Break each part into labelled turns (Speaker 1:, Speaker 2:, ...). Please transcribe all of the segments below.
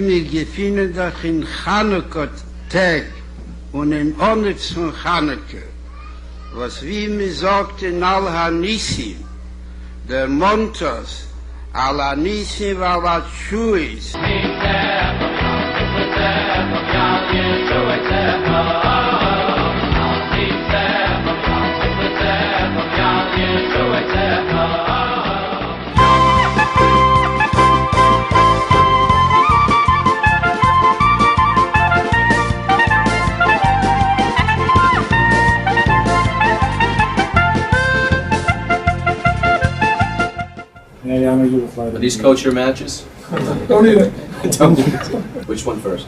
Speaker 1: wir gefunden doch in Chanukah-Tag und in Onyx von Chanukah, was wie mir sagt in Al-Hanissim, der Montos, Al-Hanissim war was Schuis.
Speaker 2: Are these kosher matches?
Speaker 3: Don't eat it.
Speaker 2: Don't eat it. Which one first?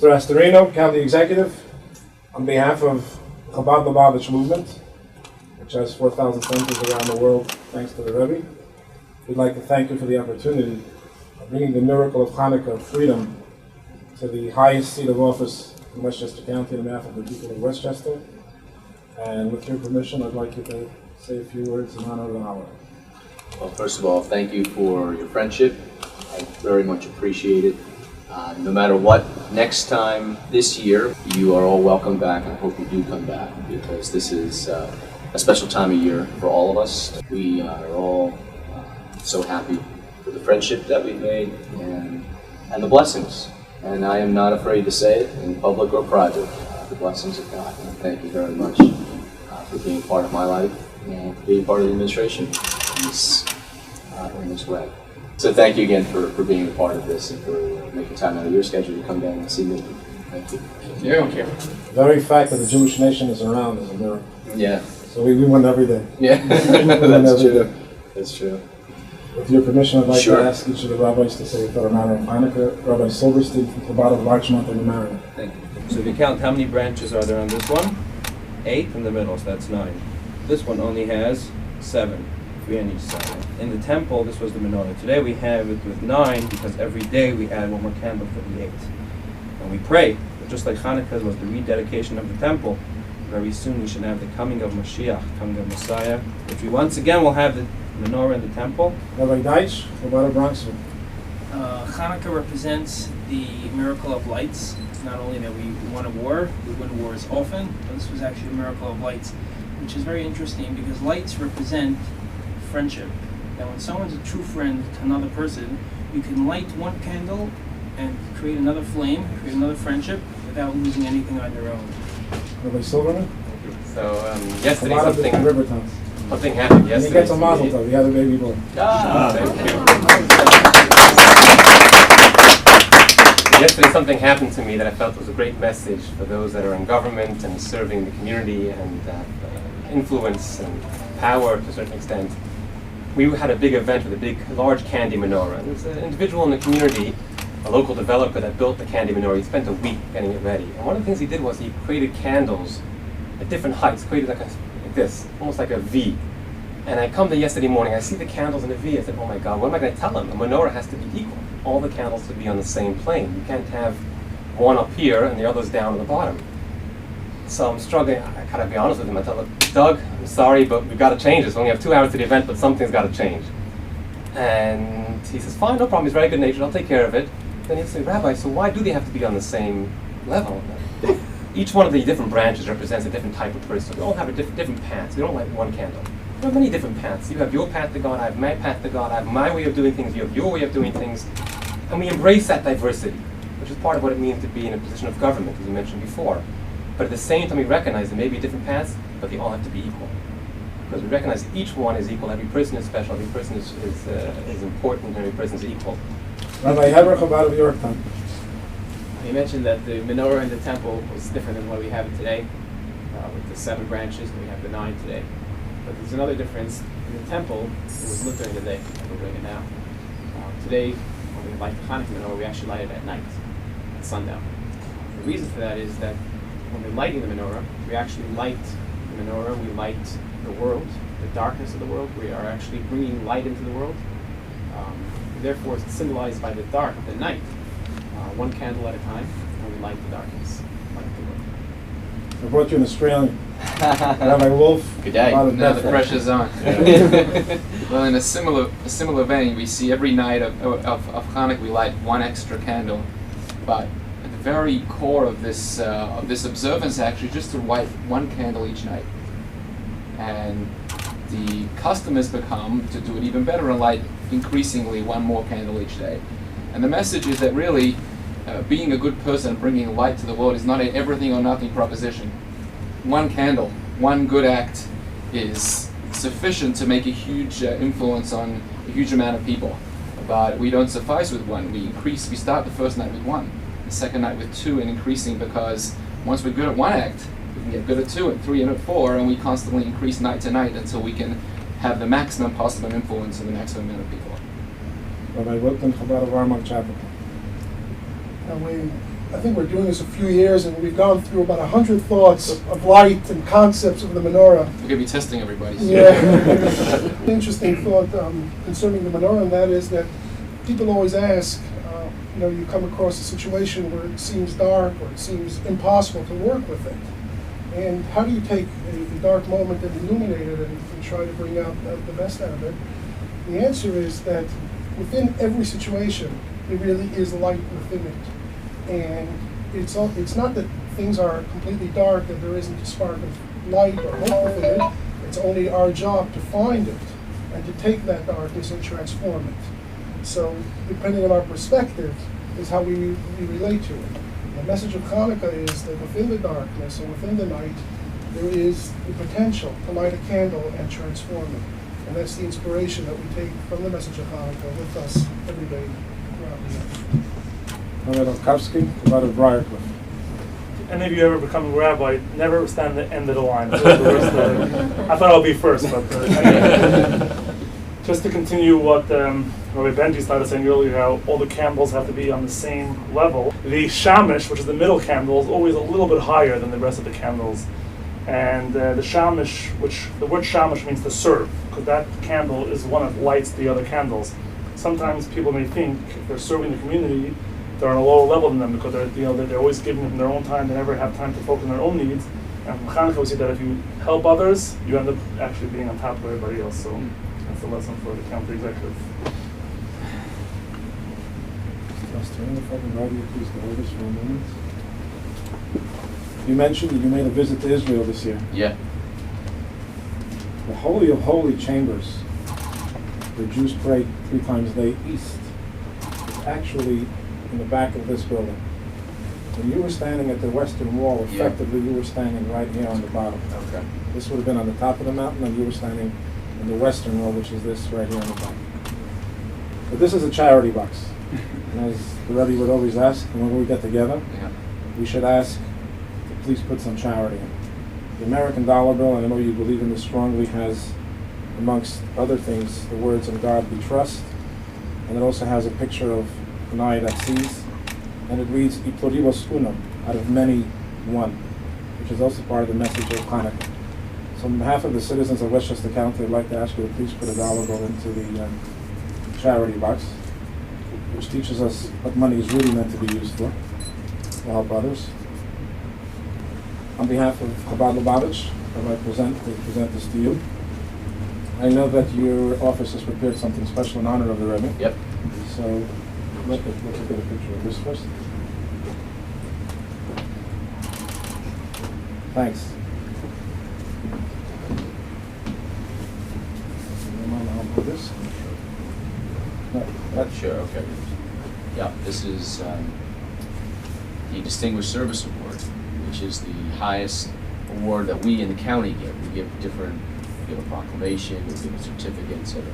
Speaker 3: Mr. Astorino, County Executive, on behalf of the Chabad Lubavitch movement, which has 4,000 centers around the world, thanks to the Rebbe, we'd like to thank you for the opportunity of bringing the miracle of Chanukah, of freedom, to the highest seat of office in Westchester County on behalf of the people of Westchester. And with your permission, I'd like you to say a few words in honor of the hour.
Speaker 2: Well, first of all, thank you for your friendship. I very much appreciate it. No matter what, next time this year, you are all welcome back. I hope you do come back because this is a special time of year for all of us. We are all so happy for the friendship that we've made and the blessings. And I am not afraid to say it in public or private, the blessings of God. And thank you very much for being part of my life and for being part of the administration in this way. So thank you again for being a part of this and for making time out of your schedule to come down and see me. Thank you.
Speaker 3: Yeah. The very fact that the Jewish nation is around is a miracle.
Speaker 2: Yeah.
Speaker 3: So we win every day.
Speaker 2: Yeah, that's true. That's true.
Speaker 3: With your permission, I'd like
Speaker 2: Sure.
Speaker 3: to ask each of the rabbis to say a thought in honor of Chanukah. Rabbi Silverstein from Chabad of Larchmont and Marion.
Speaker 4: Thank you. So if you count how many branches are there on this one? 8 in the middle, so that's 9. This one only has 7. 3 on each side. In the temple, this was the menorah. Today we have it with 9 because every day we add one more candle for the 8th. And we pray, but just like Chanukah was the rededication of the temple, very soon we should have the coming of Mashiach, coming of Messiah, which we once again will have the menorah in the temple.
Speaker 3: Rabbi Deitch, Chabad of Bronxville.
Speaker 5: Chanukah represents the miracle of lights. It's not only that we won a war, we win wars often, but this was actually a miracle of lights, which is very interesting because lights represent friendship. That when someone's a true friend to another person, you can light one candle and create another flame, create another friendship without losing anything on your own.
Speaker 3: Rabbi Silverman.
Speaker 6: So yesterday
Speaker 3: Chabad of
Speaker 6: something.
Speaker 3: Rivertowns.
Speaker 6: Something happened
Speaker 3: And
Speaker 6: yesterday.
Speaker 3: he gets a
Speaker 6: to
Speaker 3: mazel
Speaker 6: me.
Speaker 3: tov. He had a baby boy.
Speaker 6: Thank you. Yesterday something happened to me that I felt was a great message for those that are in government and serving the community and influence and power to a certain extent. We had a big event with a large candy menorah. And there's an individual in the community, a local developer that built the candy menorah. He spent a week getting it ready. And one of the things he did was he created candles at different heights, created like this, almost like a V. And I come there yesterday morning, I see the candles in the V. I said, oh my God, what am I going to tell him? A menorah has to be equal. All the candles should be on the same plane. You can't have one up here and the others down at the bottom. So I'm struggling. I gotta be honest with him. I tell him, Doug, I'm sorry, but we've got to change this. We only have 2 hours to the event, but something's got to change. And he says, fine, no problem. He's very good natured. I'll take care of it. Then he'll say, Rabbi, so why do they have to be on the same level? Each one of the different branches represents a different type of person. We all have a different paths. We don't light one candle. There are many different paths. You have your path to God, I have my path to God, I have my way of doing things, you have your way of doing things. And we embrace that diversity, which is part of what it means to be in a position of government, as you mentioned before. But at the same time, we recognize there may be different paths, but they all have to be equal. Because we recognize that each one is equal, every person is special, every person is important, and every person is equal.
Speaker 3: Rabbi Heber Chabad of Yorktown.
Speaker 7: You mentioned that the menorah in the temple was different than what we have it today, with the 7 branches, and we have the 9 today. But there's another difference. In the temple, it was lit during the day, like we're doing it now. Today, when we light the Chanukah menorah, we actually light it at night, at sundown. The reason for that is that when we're lighting the menorah, we actually light the menorah, we light the world, the darkness of the world. We are actually bringing light into the world. Therefore, it's symbolized by the dark, the night, one candle at a time, when we light the darkness, light the world.
Speaker 3: I brought you an Australian. Rabbi Wolf.
Speaker 8: Good day.
Speaker 3: Out of
Speaker 8: Now the
Speaker 3: Bedford.
Speaker 8: pressure's on. Well, in a similar vein, we see every night of Chanukah we light one extra candle, but at the very core of this observance, actually, just to light one candle each night, and the custom has become to do it even better and light increasingly one more candle each day. And the message is that really, being a good person, bringing light to the world, is not an everything or nothing proposition. One candle, one good act is sufficient to make a huge influence on a huge amount of people. But we don't suffice with one. We start the first night with 1, the second night with 2, and increasing, because once we're good at one act, we can get good at 2 and 3 and at 4, and we constantly increase night to night until we can have the maximum possible influence on the maximum amount of people.
Speaker 3: Rabbi Wilton Chabad of Armonk Chapel.
Speaker 9: I think we're doing this a few years, and we've gone through about 100 thoughts of light and concepts of the menorah.
Speaker 8: We're going to be testing everybody.
Speaker 9: Yeah. Interesting thought concerning the menorah, and that is that people always ask, you come across a situation where it seems dark or it seems impossible to work with it. And how do you take a dark moment and illuminate it and try to bring out the best out of it? The answer is that within every situation, there really is light within it. And it's not that things are completely dark and there isn't a spark of light or hope within it. It's only our job to find it and to take that darkness and transform it. So depending on our perspective is how we relate to it. The message of Chanukah is that within the darkness and within the night, there is the potential to light a candle and transform it. And that's the inspiration that we take from the message of Chanukah with us every day throughout the year.
Speaker 3: Rabbi Dolkowski, Chabad of Briarcliff.
Speaker 10: Any of you ever become a rabbi, never stand at the end of the line. I thought I'll be first, but just to continue what Rabbi Benji started saying earlier, how all the candles have to be on the same level. The shamish, which is the middle candle, is always a little bit higher than the rest of the candles. And the shamish, which the word shamish means to serve, because that candle is one that lights the other candles. Sometimes people may think if they're serving the community, they're on a lower level than them because they're always giving them their own time. They never have time to focus on their own needs. And from Chanukah, we see that if you help others, you end up actually being on top of everybody else. So that's the lesson for the county executive.
Speaker 3: If I can invite you please to hold us for a moment. You mentioned that you made a visit to Israel this year.
Speaker 8: Yeah.
Speaker 3: The Holy of Holy Chambers, the Jews pray 3 times a day east, is actually in the back of this building. When you were standing at the western wall, effectively you were standing right here on the bottom.
Speaker 8: Okay.
Speaker 3: This would have been on the top of the mountain, and you were standing in the Western world, which is this right here on the back. But this is a charity box. And as the Rebbe would always ask, when we get together, we should ask to please put some charity in. The American dollar bill, and I know you believe in this strongly, has, amongst other things, the words "in God we trust," and it also has a picture of an eye that sees, and it reads "I pluribus unum," out of many, one, which is also part of the message of Chanukah. So on behalf of the citizens of Westchester County, I'd like to ask you to please put a dollar bill into the charity box, which teaches us what money is really meant to be used for, to help others. On behalf of Chabad Lubavitch, I'd like to present this to you. I know that your office has prepared something special in honor of the Rebbe.
Speaker 2: Yep.
Speaker 3: So let's look at a picture of this first. Thanks. This? No, that's
Speaker 2: Sure, okay. Yeah, this is the Distinguished Service Award, which is the highest award that we in the county give. We give a proclamation, we give a certificate, etc.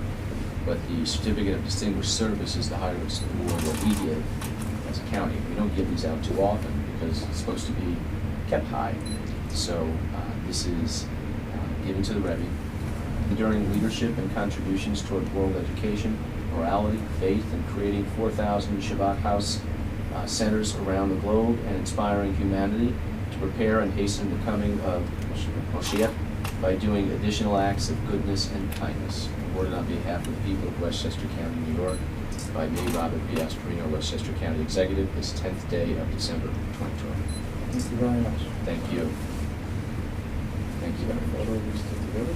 Speaker 2: But the Certificate of Distinguished Service is the highest award that we give as a county. We don't give these out too often because it's supposed to be kept high. So this is given to the Rebbe, enduring leadership and contributions toward world education, morality, faith, and creating 4,000 Shabbat house centers around the globe and inspiring humanity to prepare and hasten the coming of Moshiach by doing additional acts of goodness and kindness. Awarded on behalf of the people of Westchester County, New York, by me, Robert B. Astorino, Westchester County Executive, this 10th day of December 2020.
Speaker 3: Thank you very much.
Speaker 2: Thank you. Thank you.
Speaker 3: Photo of these two together.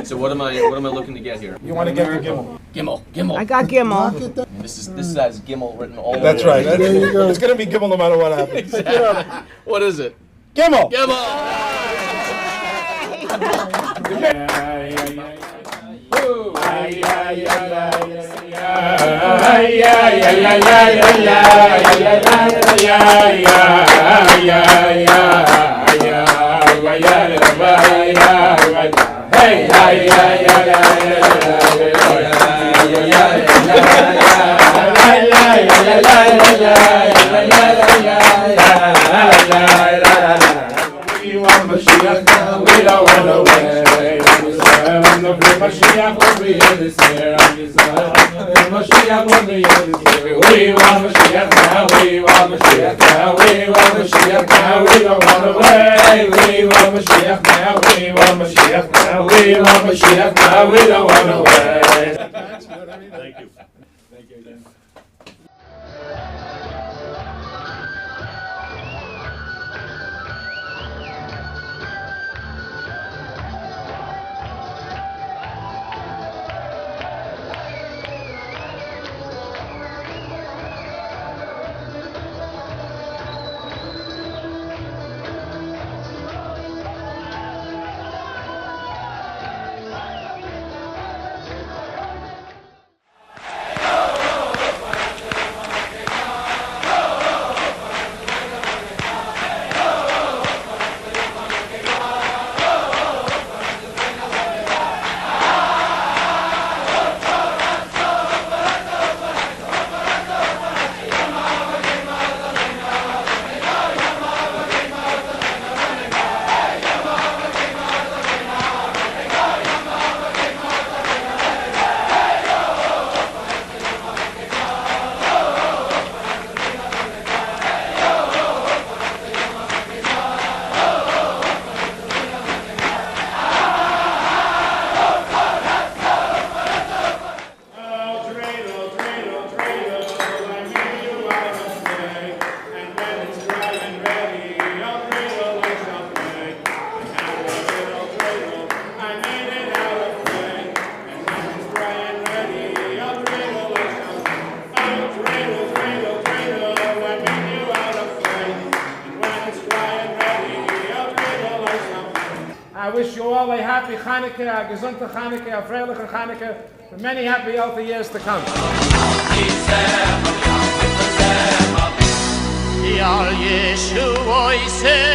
Speaker 2: So what am I looking to get here?
Speaker 3: You want to get the Gimel.
Speaker 2: Gimel.
Speaker 11: I got Gimel.
Speaker 2: This has Gimel written all over it.
Speaker 3: That's right. There you go. It's going to be Gimel no matter what happens.
Speaker 2: Exactly. What is it?
Speaker 3: Gimel.
Speaker 10: Thank you. Thank you again.
Speaker 3: I wish you all a happy Chanukah, a gesunte Chanukah, a freiliche Chanukah, for many happy, healthy years to come.
Speaker 11: Yal Yeshu Oiseh